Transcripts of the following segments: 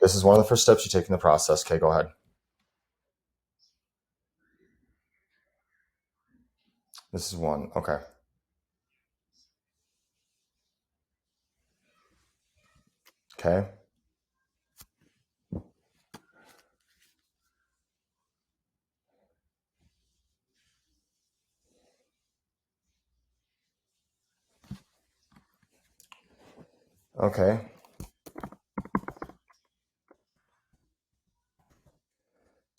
This is one of the first steps you take in the process. Okay, go ahead. This is one. Okay. Okay. Okay.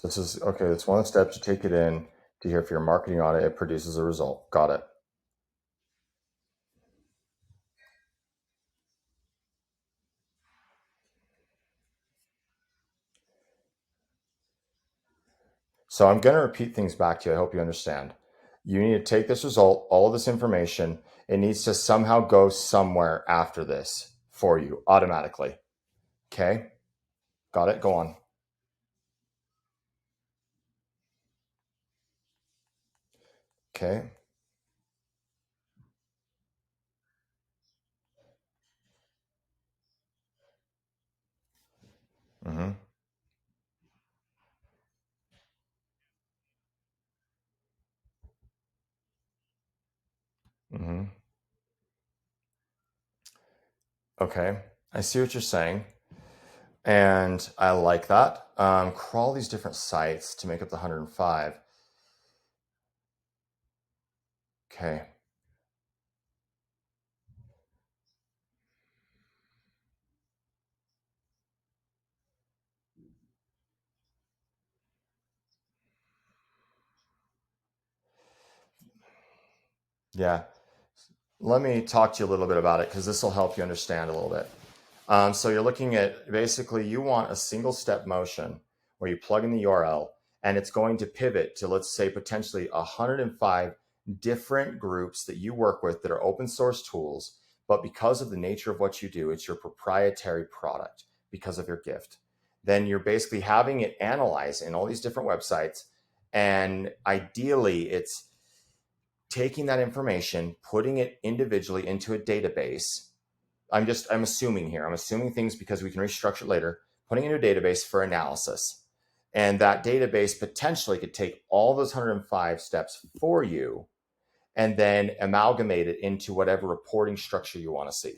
This is okay. It's one of the steps you take it in to hear if your marketing audit it produces a result. Got it. So I'm going to repeat things back to you. I hope you understand. You need to take this result, all of this information. It needs to somehow go somewhere after this for you automatically. Okay. Got it. Go on. Okay. Mm-hmm. Mm-hmm. Okay. I see what you're saying. And I like that. Crawl these different sites to make up the 105. Okay. Yeah. Let me talk to you a little bit about it because this will help you understand a little bit. So you're looking at basically you want a single step motion where you plug in the URL and it's going to pivot to, let's say, potentially 105 different groups that you work with that are open source tools. But because of the nature of what you do, it's your proprietary product because of your gift. Then you're basically having it analyze in all these different websites. And ideally, it's taking that information, putting it individually into a database. I'm assuming here. I'm assuming things because we can restructure it later, putting it into a database for analysis. And that database potentially could take all those 105 steps for you and then amalgamate it into whatever reporting structure you want to see.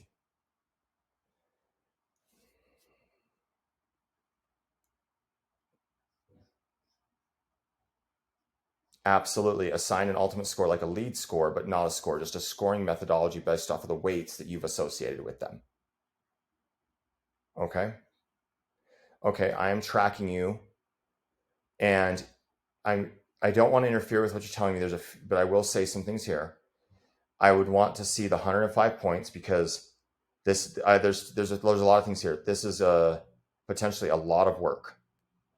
Absolutely. Assign an ultimate score like a lead score, but not a score, just a scoring methodology based off of the weights that you've associated with them. Okay. Okay. I am tracking you and I'm I don't want to interfere with what you're telling me. But I will say some things here. I would want to see the 105 points because there's a lot of things here. This is potentially a lot of work,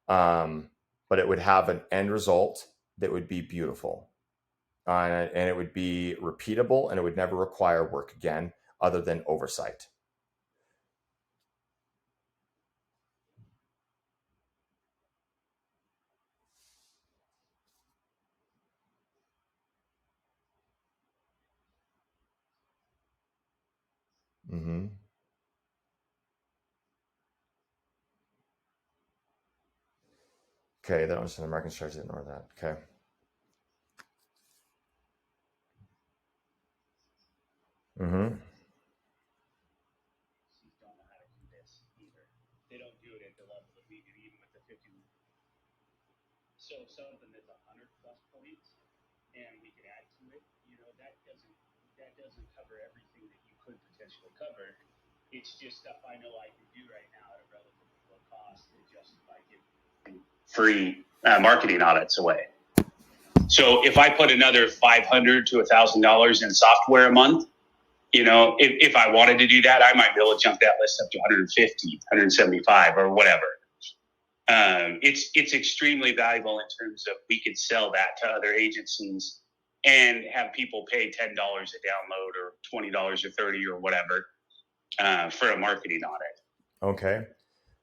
but it would have an end result that would be beautiful, and it would be repeatable, and it would never require work again, other than oversight. Mm-hmm. Okay, they don't understand the American strategy. Ignore that. Okay. Mm-hmm. Free marketing audits away. So if I put another $500 to $1,000 in software a month, if I wanted to do that, I might be able to jump that list up to 150, 175, or whatever. It's extremely valuable in terms of we could sell that to other agencies and have people pay $10 a download or $20 or $30 or whatever for a marketing audit. Okay.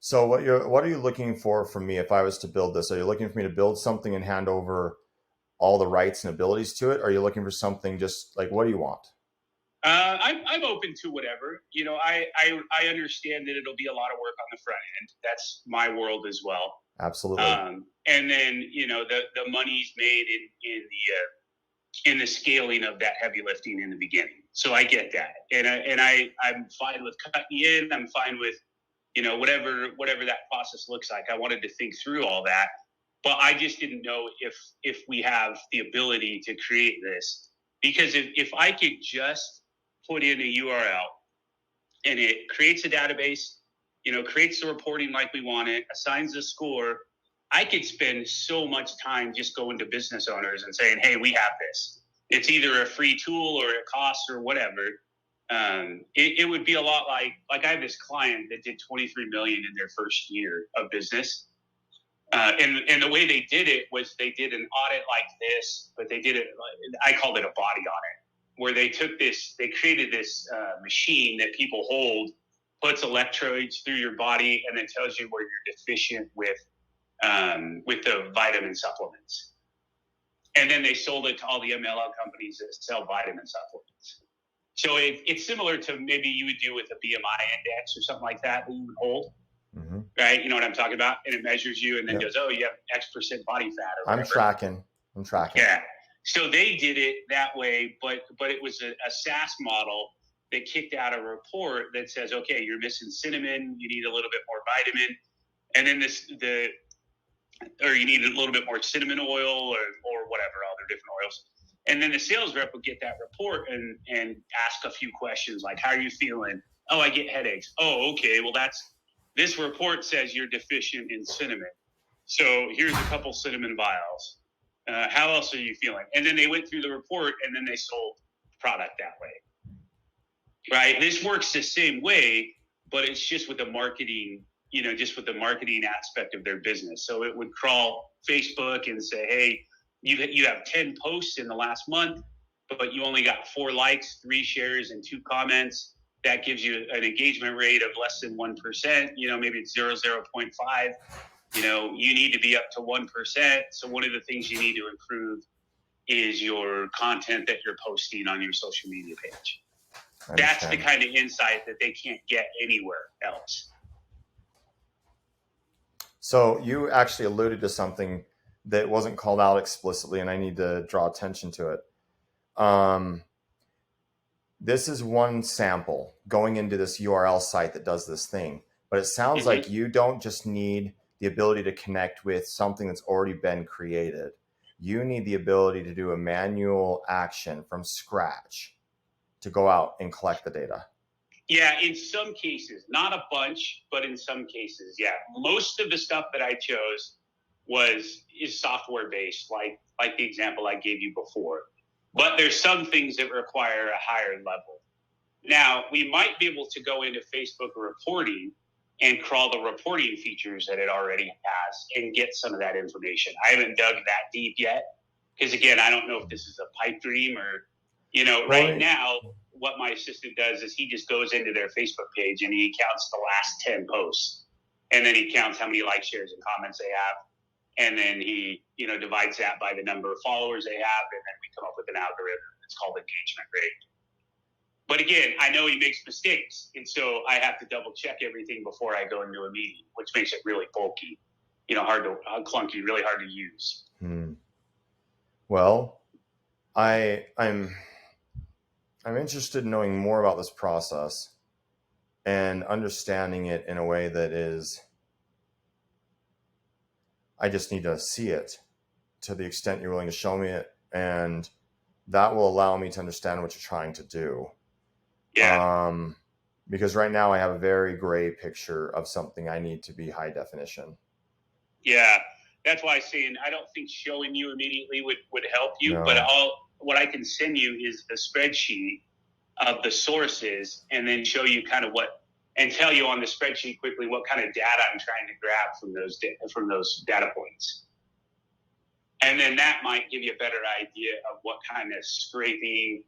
So what are you looking for from me if I was to build this? Are you looking for me to build something and hand over all the rights and abilities to it? Or are you looking for something just like what do you want? I'm open to whatever. I understand that it'll be a lot of work on the front end. That's my world as well. Absolutely. And then the money's made in the scaling of that heavy lifting in the beginning. So I get that, and I'm fine with cutting in. I'm fine with whatever that process looks like. I wanted to think through all that, but I just didn't know if we have the ability to create this, because if I could just put in a URL and it creates a database, creates the reporting like we want it, assigns a score, I could spend so much time just going to business owners and saying, hey, we have this. It's either a free tool or it costs or whatever. It would be a lot like I have this client that did 23 million in their first year of business. And the way they did it was they did an audit like this, but they did it, I called it a body audit, where they created this machine that people hold, puts electrodes through your body, and then tells you where you're deficient with the vitamin supplements. And then they sold it to all the MLM companies that sell vitamin supplements. So it's similar to maybe you would do with a BMI index or something like that you would hold. Mm-hmm. Right? You know what I'm talking about? And it measures you and then goes, oh, you have X% body fat or whatever. I'm tracking. Yeah. So they did it that way, but it was a SaaS model that kicked out a report that says, okay, you're missing cinnamon, you need a little bit more vitamin, and then or you need a little bit more cinnamon oil or whatever, other different oils. And then the sales rep would get that report and ask a few questions like, how are you feeling? Oh, I get headaches. Oh, okay. Well, this report says you're deficient in cinnamon. So here's a couple cinnamon vials. How else are you feeling? And then they went through the report and then they sold product that way. Right? This works the same way, but it's just with the marketing, aspect of their business. So it would crawl Facebook and say, hey, you have 10 posts in the last month, but you only got 4 likes, 3 shares, and 2 comments. That gives you an engagement rate of less than 1%. Maybe it's 0.5. You need to be up to 1%. So one of the things you need to improve is your content that you're posting on your social media page. That's the kind of insight that they can't get anywhere else. So you actually alluded to something that wasn't called out explicitly, and I need to draw attention to it. This is one sample going into this URL site that does this thing, but it sounds like you don't just need the ability to connect with something that's already been created. You need the ability to do a manual action from scratch to go out and collect the data. Yeah, in some cases, not a bunch, but in some cases, yeah. Most of the stuff that I chose is software based, like the example I gave you before. But there's some things that require a higher level. Now, we might be able to go into Facebook reporting and crawl the reporting features that it already has and get some of that information. I haven't dug that deep yet because, again, I don't know if this is a pipe dream or, right now, what my assistant does is he just goes into their Facebook page and he counts the last 10 posts. And then he counts how many likes, shares, and comments they have. And then he, divides that by the number of followers they have. And then we come up with an algorithm that's called engagement rate. But again, I know he makes mistakes. And so I have to double check everything before I go into a meeting, which makes it really bulky, clunky, really hard to use. Well, I'm interested in knowing more about this process and understanding it in a way that is, I just need to see it to the extent you're willing to show me it. And that will allow me to understand what you're trying to do. Yeah. Because right now I have a very gray picture of something I need to be high definition. Yeah. That's why I'm saying I don't think showing you immediately would help you, no. But what I can send you is the spreadsheet of the sources and then show you kind of and tell you on the spreadsheet quickly what kind of data I'm trying to grab from those data points. And then that might give you a better idea of what kind of scraping,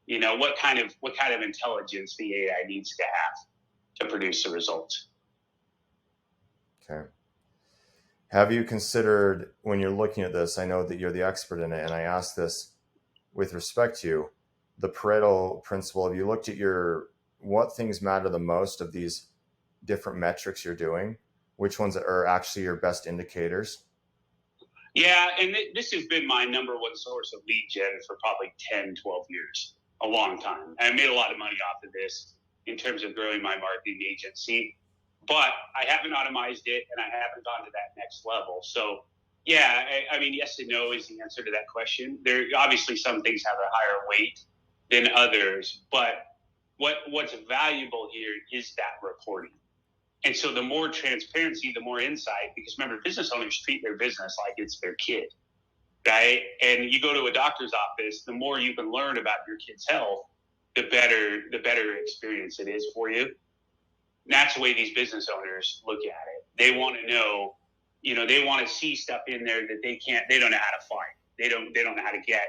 what kind of intelligence the AI needs to have to produce the results. Okay. Have you considered, when you're looking at this, I know that you're the expert in it, and I ask this with respect to you, the Pareto principle, if you looked at what things matter the most of these different metrics you're doing, which ones are actually your best indicators? Yeah, and this has been my number one source of lead gen for probably 10, 12 years, a long time. I made a lot of money off of this in terms of growing my marketing agency, but I haven't automized it and I haven't gone to that next level. So, yeah, I mean, yes and no is the answer to that question. There obviously some things have a higher weight than others, but what's valuable here is that reporting. And so the more transparency, the more insight, because remember, business owners treat their business like it's their kid, right? And you go to a doctor's office, the more you can learn about your kid's health, the better experience it is for you. And that's the way these business owners look at it. They want to know, they want to see stuff in there that they don't know how to find. They don't know how to get.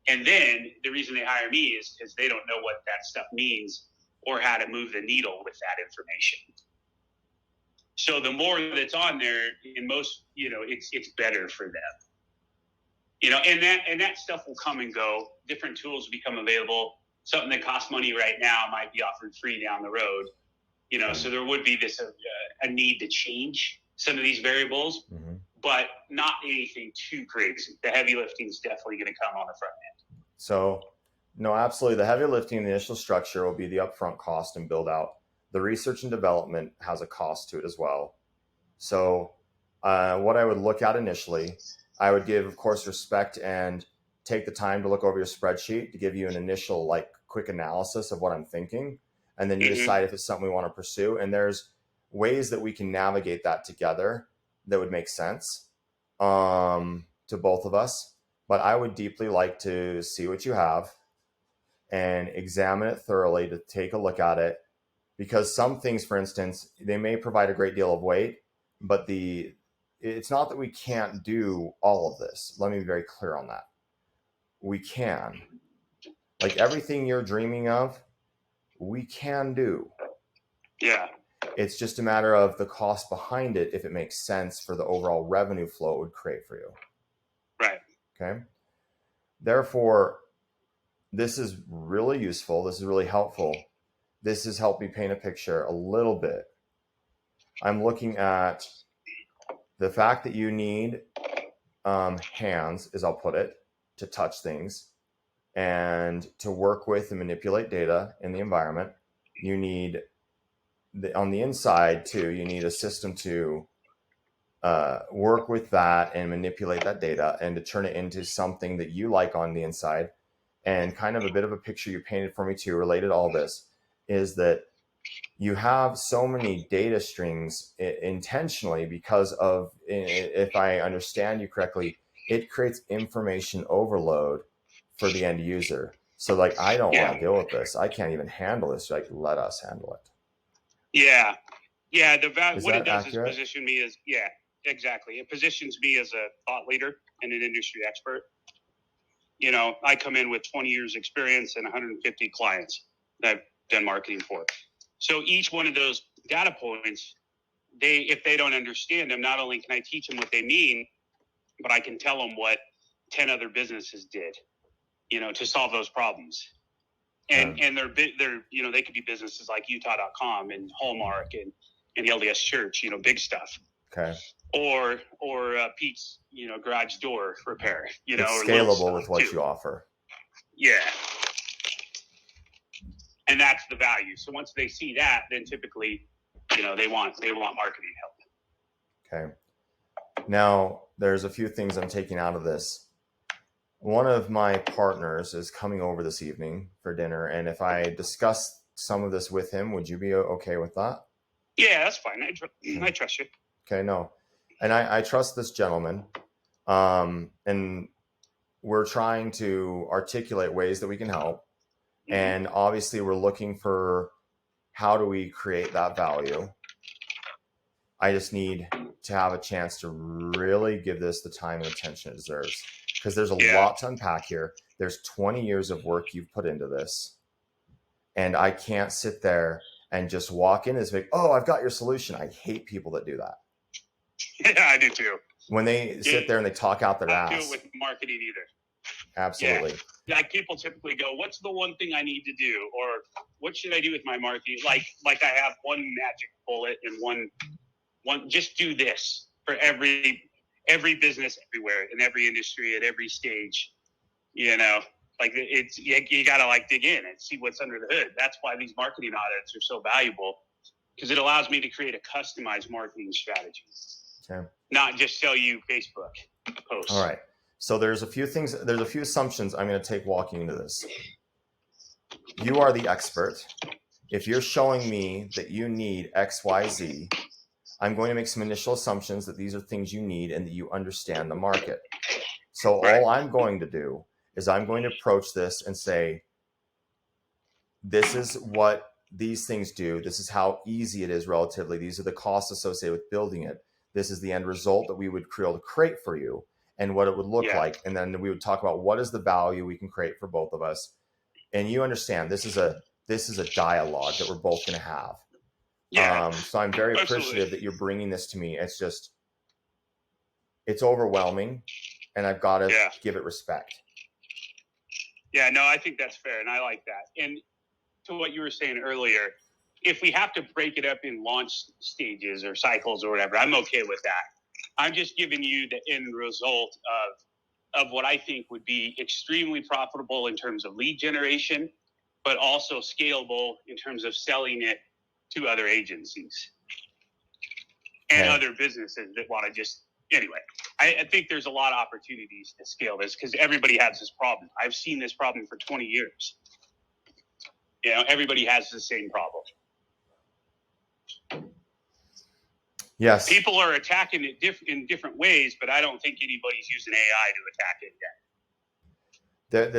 And then the reason they hire me is because they don't know what that stuff means or how to move the needle with that information. So the more that's on there, in most, it's better for them. And that stuff will come and go. Different tools become available. Something that costs money right now might be offered free down the road. So there would be this a need to change some of these variables, but not anything too crazy. The heavy lifting is definitely going to come on the front end. So, no, absolutely. The heavy lifting, the initial structure will be the upfront cost and build out. The research and development has a cost to it as well. So, what I would look at initially, I would give, of course, respect and take the time to look over your spreadsheet to give you an initial, quick analysis of what I'm thinking. And then you decide if it's something we want to pursue. And there's ways that we can navigate that together that would make sense to both of us. But I would deeply like to see what you have and examine it thoroughly, to take a look at it. Because some things, for instance, they may provide a great deal of weight, but it's not that we can't do all of this. Let me be very clear on that. We can. Like everything you're dreaming of, we can do. Yeah. It's just a matter of the cost behind it, if it makes sense for the overall revenue flow it would create for you. Right. Okay. Therefore, this is really useful. This is really helpful. This has helped me paint a picture a little bit. I'm looking at the fact that you need hands, as I'll put it, to touch things and to work with and manipulate data in the environment. You need, on the inside too, you need a system to work with that and manipulate that data and to turn it into something that you like on the inside. And kind of a bit of a picture you painted for me too, related to all this, is that you have so many data strings intentionally because of, if I understand you correctly, it creates information overload for the end user. So I don't want to deal with this. I can't even handle this. Let us handle it. Yeah. Yeah. What it does accurate? Is position me as, exactly. It positions me as a thought leader and an industry expert. I come in with 20 years experience and 150 clients that I've done marketing for. So each one of those data points, if they don't understand them, not only can I teach them what they mean, but I can tell them what 10 other businesses did, to solve those problems. And they're they could be businesses like Utah.com and Hallmark and LDS Church, big stuff. Okay. Or Pete's, garage door repair, it's scalable with what you offer. Yeah. And that's the value. So once they see that, then typically, they want marketing help. Okay. Now, there's a few things I'm taking out of this. One of my partners is coming over this evening for dinner, and if I discuss some of this with him, would you be okay with that? Yeah, that's fine. I trust you. Okay, no. And I trust this gentleman. And we're trying to articulate ways that we can help. And obviously we're looking for how do we create that value. I just need to have a chance to really give this the time and attention it deserves, because there's a lot to unpack here. There's 20 years of work you've put into this, and I can't sit there and just walk in as like, oh, I've got your solution. I hate people that do that. Yeah, I do too. When they sit there and they talk out their ass. I don't do it with marketing either. Absolutely. Yeah. Like people typically go, what's the one thing I need to do? Or what should I do with my marketing? Like I have one magic bullet and one just do this for every business everywhere in every industry at every stage, you know. Like it's you got to like dig in and see what's under the hood. That's why these marketing audits are so valuable, because it allows me to create a customized marketing strategy. Okay. Not just sell you Facebook posts. All right. So there's a few assumptions I'm going to take walking into this. You are the expert. If you're showing me that you need X, Y, Z, I'm going to make some initial assumptions that these are things you need and that you understand the market. So all I'm going to do is I'm going to approach this and say, this is what these things do. This is how easy it is relatively. These are the costs associated with building it. This is the end result that we would create for you and what it would look like. And then we would talk about what is the value we can create for both of us. And you understand this is a dialogue that we're both going to have. So I'm very appreciative that you're bringing this to me. It's just, it's overwhelming and I've got to give it respect. Yeah, no, I think that's fair. And I like that. And to what you were saying earlier, if we have to break it up in launch stages or cycles or whatever, I'm okay with that. I'm just giving you the end result of what I think would be extremely profitable in terms of lead generation, but also scalable in terms of selling it to other agencies and other businesses that want to just, anyway, I think there's a lot of opportunities to scale this because everybody has this problem. I've seen this problem for 20 years. You know, everybody has the same problem. Yes. People are attacking it in different ways, but I don't think anybody's using AI to attack it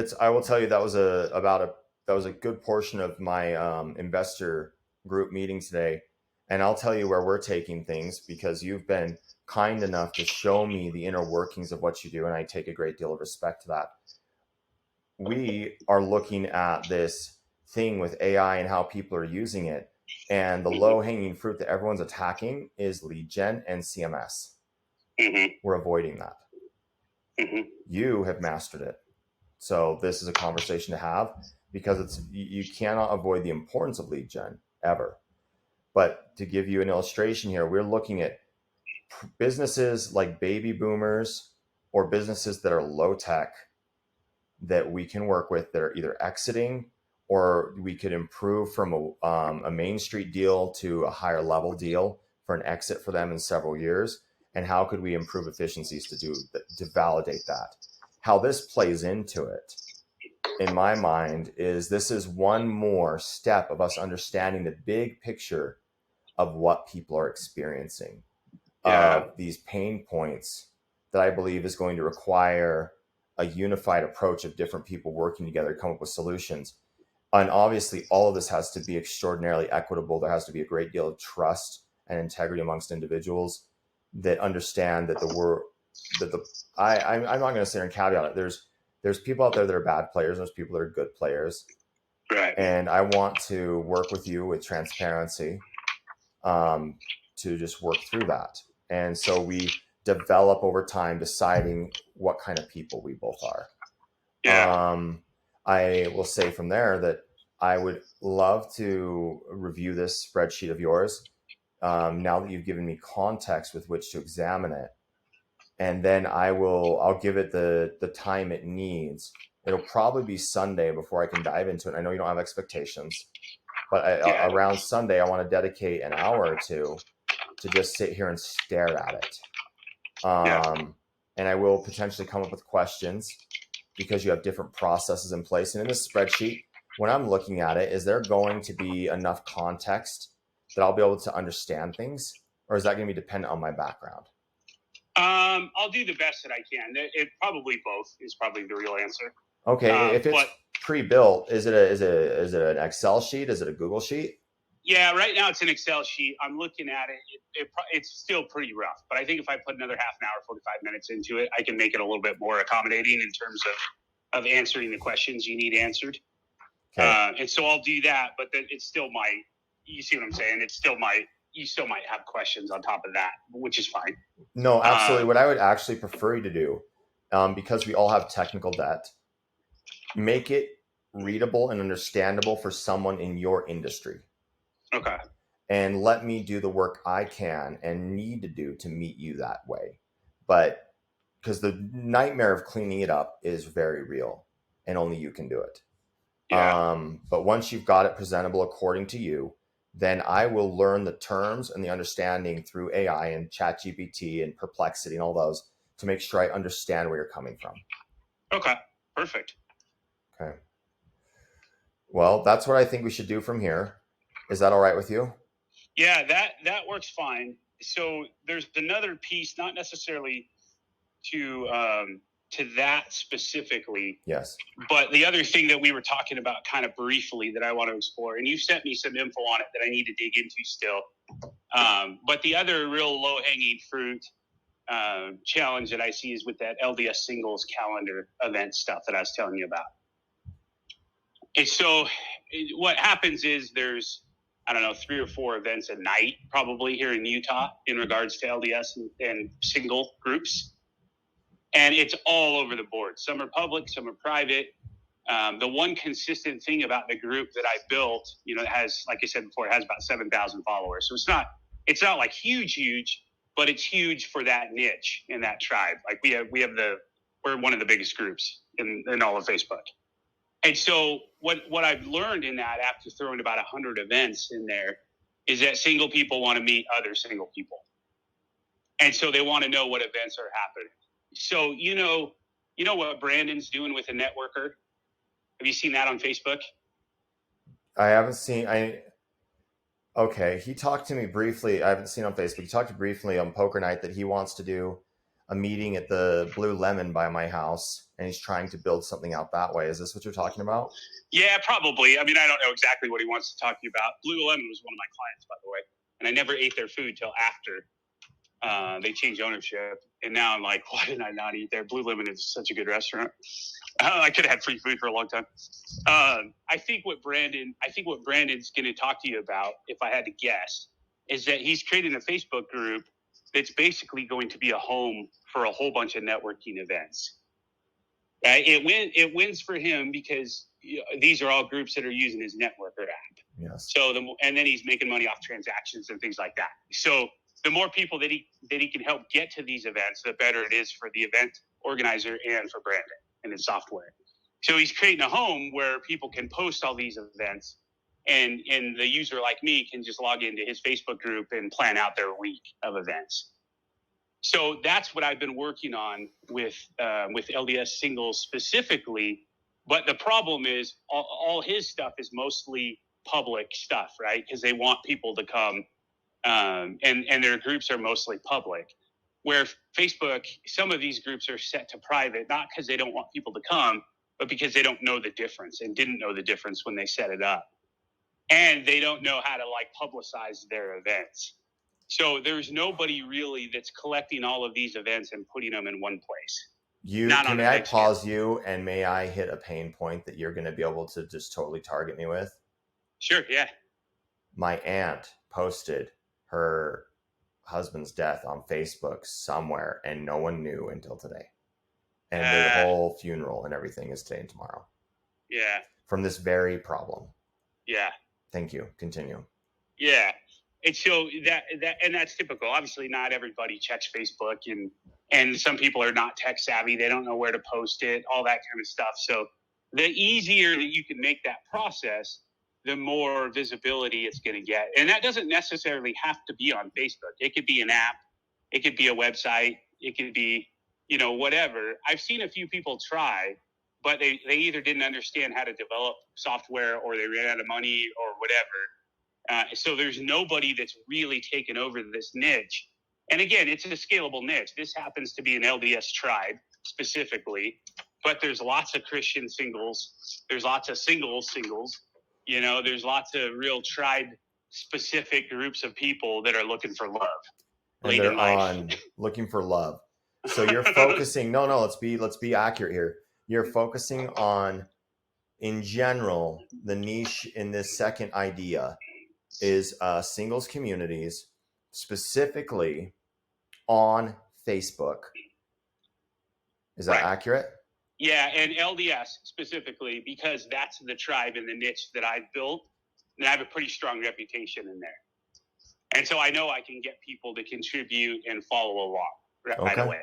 yet. I will tell you that was a good portion of my investor group meeting today, and I'll tell you where we're taking things because you've been kind enough to show me the inner workings of what you do, and I take a great deal of respect to that. We are looking at this thing with AI and how people are using it, and the low-hanging fruit that everyone's attacking is lead gen and CMS. We're avoiding that. You have mastered it. So this is a conversation to have because you cannot avoid the importance of lead gen ever. But to give you an illustration here, we're looking at businesses like baby boomers or businesses that are low tech that we can work with that are either exiting or we could improve from a Main Street deal to a higher level deal for an exit for them in several years. And how could we improve efficiencies to validate that? How this plays into it, in my mind, is this is one more step of us understanding the big picture of what people are experiencing, of these pain points that I believe is going to require a unified approach of different people working together to come up with solutions. And obviously, all of this has to be extraordinarily equitable. There has to be a great deal of trust and integrity amongst individuals that understand that I'm not going to sit here and caveat it. There's people out there that are bad players. There's people that are good players. Right. And I want to work with you with transparency to just work through that. And so we develop over time, deciding what kind of people we both are. I will say from there that I would love to review this spreadsheet of yours now that you've given me context with which to examine it. And then I'll give it the time it needs. It'll probably be Sunday before I can dive into it. I know you don't have expectations, but around Sunday, I want to dedicate an hour or two to just sit here and stare at it. And I will potentially come up with questions because you have different processes in place. And in this spreadsheet, when I'm looking at it, is there going to be enough context that I'll be able to understand things? Or is that going to be dependent on my background? I'll do the best that I can. It probably both is probably the real answer. Okay, if it's pre-built, is it an Excel sheet? Is it a Google sheet? Yeah, right now it's an Excel sheet. I'm looking at it. It's still pretty rough, but I think if I put another half an hour, 45 minutes into it, I can make it a little bit more accommodating in terms of answering the questions you need answered. Okay. And so I'll do that, but then it's still you see what I'm saying? You still might have questions on top of that, which is fine. No, absolutely. What I would actually prefer you to do, because we all have technical debt, make it readable and understandable for someone in your industry. Okay. And let me do the work I can and need to do to meet you that way. But because the nightmare of cleaning it up is very real and only you can do it. Yeah. But once you've got it presentable according to you, then I will learn the terms and the understanding through AI and ChatGPT and Perplexity and all those to make sure I understand where you're coming from. Okay. Perfect. Okay. Well, that's what I think we should do from here. Is that all right with you? Yeah, that works fine. So there's another piece, not necessarily to that specifically, Yes. but the other thing that we were talking about kind of briefly that I want to explore, and you sent me some info on it that I need to dig into still. But the other real low-hanging fruit challenge that I see is with that LDS singles calendar event stuff that I was telling you about. And so what happens is there's, I don't know, 3 or 4 events a night probably here in Utah in regards to LDS and single groups. And it's all over the board. Some are public, some are private. The one consistent thing about the group that I built, you know, it has, like I said before, it has about 7,000 followers. So it's not like huge, but it's huge for that niche in that tribe. Like we're one of the biggest groups in all of Facebook. And so what I've learned in that, after throwing about 100 events in there, is that single people want to meet other single people. And so they want to know what events are happening. So, you know what Brandon's doing with a networker? Have you seen that on Facebook? I haven't seen. Okay, he talked to me briefly. I haven't seen on Facebook. He talked briefly on poker night that he wants to do a meeting at the Blue Lemon by my house, and he's trying to build something out that way. Is this what you're talking about? Yeah, probably. I mean, I don't know exactly what he wants to talk to you about. Blue Lemon was one of my clients, by the way, and I never ate their food till after they changed ownership. And now I'm like, why did I not eat there? Blue Lemon is such a good restaurant. I could have had free food for a long time. I think what Brandon's going to talk to you about, if I had to guess, is that he's creating a Facebook group that's basically going to be a home for a whole bunch of networking events. It wins for him because these are all groups that are using his networker app. Yes. So and then he's making money off transactions and things like that. So the more people that he can help get to these events, the better it is for the event organizer and for Brandon and his software. So he's creating a home where people can post all these events, and the user like me can just log into his Facebook group and plan out their week of events. So that's what I've been working on with LDS singles specifically. But the problem is all his stuff is mostly public stuff, right? Because they want people to come, and their groups are mostly public. Where Facebook, some of these groups are set to private, not because they don't want people to come, but because they don't know the difference and didn't know the difference when they set it up. And they don't know how to publicize their events. So there's nobody really that's collecting all of these events and putting them in one place. May I pause you and may I hit a pain point that you're going to be able to just totally target me with? Sure, yeah. My aunt posted her husband's death on Facebook somewhere, and no one knew until today. And the whole funeral and everything is today and tomorrow. Yeah. From this very problem. Yeah. Thank you. Continue. Yeah. And so that's typical. Obviously, not everybody checks Facebook, and some people are not tech savvy. They don't know where to post it, all that kind of stuff. So the easier that you can make that process, the more visibility it's going to get. And that doesn't necessarily have to be on Facebook. It could be an app. It could be a website. It could be, whatever. I've seen a few people try, but they either didn't understand how to develop software, or they ran out of money, or whatever. So there's nobody that's really taken over this niche. And again, it's a scalable niche. This happens to be an LDS tribe specifically, but there's lots of Christian singles. There's lots of singles. There's lots of real tribe specific groups of people that are looking for love. And they're on looking for love. So you're focusing, no, let's be accurate here. You're focusing on, in general, the niche in this second idea is singles communities, specifically on Facebook. Is that accurate? Yeah, and LDS specifically, because that's the tribe and the niche that I've built, and I have a pretty strong reputation in there. And so I know I can get people to contribute and follow along right away.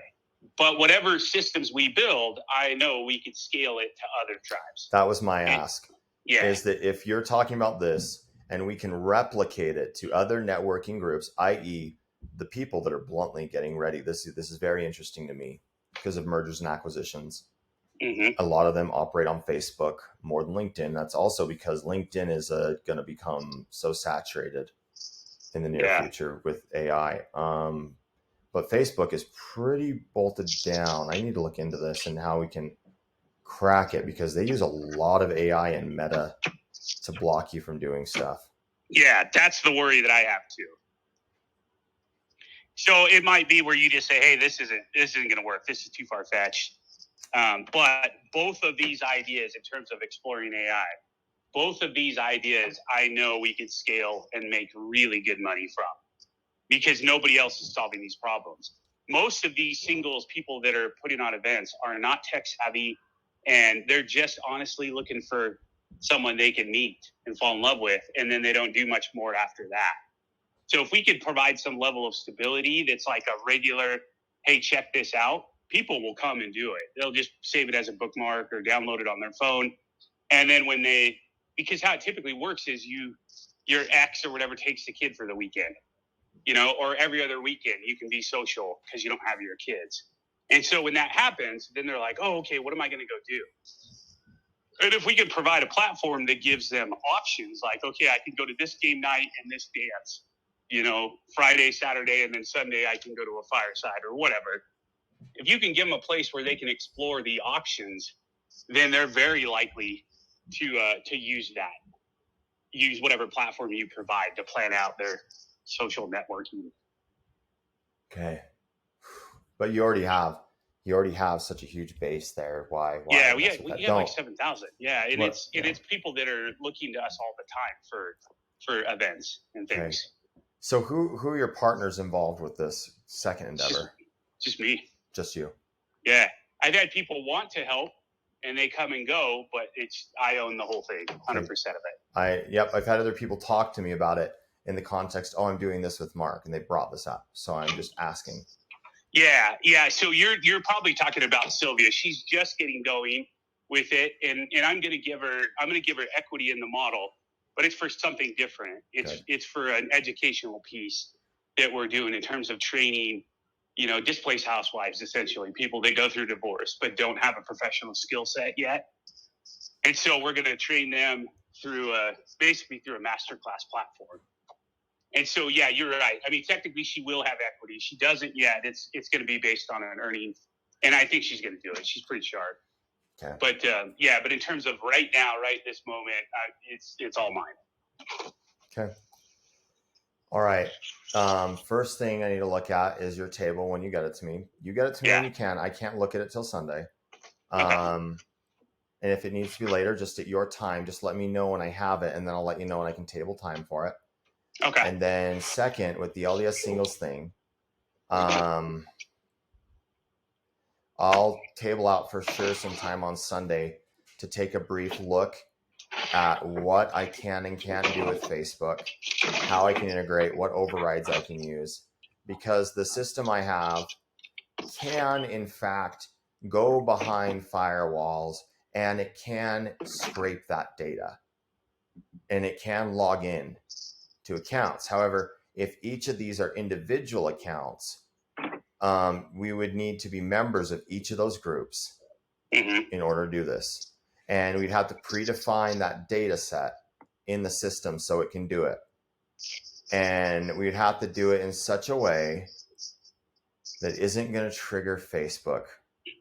But whatever systems we build, I know we could scale it to other tribes. That was my ask. Yeah. Is that if you're talking about this and we can replicate it to other networking groups, i.e., the people that are bluntly getting ready. This is very interesting to me because of mergers and acquisitions. A lot of them operate on Facebook more than LinkedIn. That's also because LinkedIn is going to become so saturated in the near future with AI. But Facebook is pretty bolted down. I need to look into this and how we can crack it because they use a lot of AI and meta to block you from doing stuff. Yeah, that's the worry that I have too. So it might be where you just say, "Hey, this isn't going to work. This is too far fetched." But both of these ideas, in terms of exploring AI, both of these ideas, I know we could scale and make really good money from because nobody else is solving these problems. Most of these singles people that are putting on events are not tech savvy, and they're just honestly looking for someone they can meet and fall in love with, and then they don't do much more after that. So if we could provide some level of stability that's like a regular, hey, check this out, people will come and do it. They'll just save it as a bookmark or download it on their phone. And then when because how it typically works is your ex or whatever takes the kid for the weekend, or every other weekend you can be social because you don't have your kids. And so when that happens, then they're like, oh, okay, what am I going to go do? And if we could provide a platform that gives them options, like, okay, I can go to this game night and this dance, Friday, Saturday, and then Sunday I can go to a fireside or whatever. If you can give them a place where they can explore the options, then they're very likely to use whatever platform you provide to plan out their social networking. Okay. But you already have such a huge base there. Why? Yeah, we have like 7,000. Yeah, and it's people that are looking to us all the time for events and things. Okay. So who are your partners involved with this second endeavor? Just me. Just you. Yeah, I've had people want to help, and they come and go, but I own the whole thing, 100% of it. I've had other people talk to me about it in the context, I'm doing this with Mark, and they brought this up, so I'm just asking. Yeah. So you're probably talking about Sylvia. She's just getting going with it, and I'm going to give her equity in the model, but it's for something different. It's for an educational piece that we're doing in terms of training, displaced housewives, essentially people that go through divorce but don't have a professional skill set yet. And so we're going to train them basically through a masterclass platform. And so, yeah, you're right. I mean, technically, she will have equity. She doesn't yet. It's going to be based on an earning, and I think she's going to do it. She's pretty sharp. Okay. But but in terms of right now, right this moment, it's all mine. Okay. All right. First thing I need to look at is your table when you get it to me. You get it to me when you can. I can't look at it till Sunday. Okay. And if it needs to be later, just at your time, just let me know when I have it, and then I'll let you know when I can table time for it. Okay. And then second, with the LDS singles thing, I'll table out for sure some time on Sunday to take a brief look at what I can and can't do with Facebook, how I can integrate, what overrides I can use, because the system I have can, in fact, go behind firewalls and it can scrape that data and it can log in to accounts. However, if each of these are individual accounts, we would need to be members of each of those groups in order to do this. And we'd have to predefine that data set in the system so it can do it. And we'd have to do it in such a way that isn't going to trigger Facebook.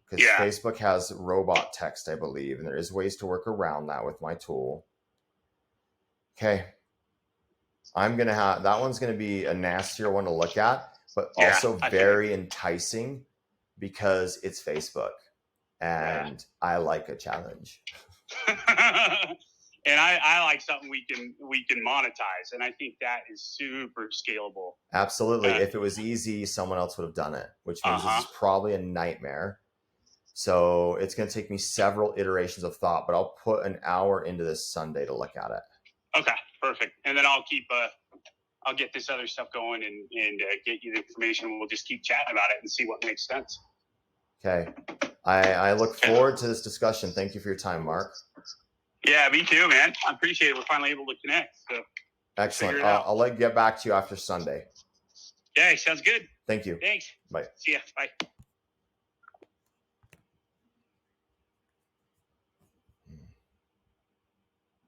Because Facebook has robot text, I believe, and there is ways to work around that with my tool. Okay. That one's going to be a nastier one to look at, but also very enticing because it's Facebook. And I like a challenge. And I like something we can monetize, and I think that is super scalable. Absolutely. If it was easy, someone else would have done it, which means this is probably a nightmare. So it's going to take me several iterations of thought, but I'll put an hour into this Sunday to look at it. Okay, perfect. And then I'll get this other stuff going and get you the information. We'll just keep chatting about it and see what makes sense. Okay. I look forward to this discussion. Thank you for your time, Mark. Yeah, me too, man. I appreciate it. We're finally able to connect. So excellent. I'll let you get back to you after Sunday. Yeah, sounds good. Thank you. Thanks. Bye. See ya. Bye.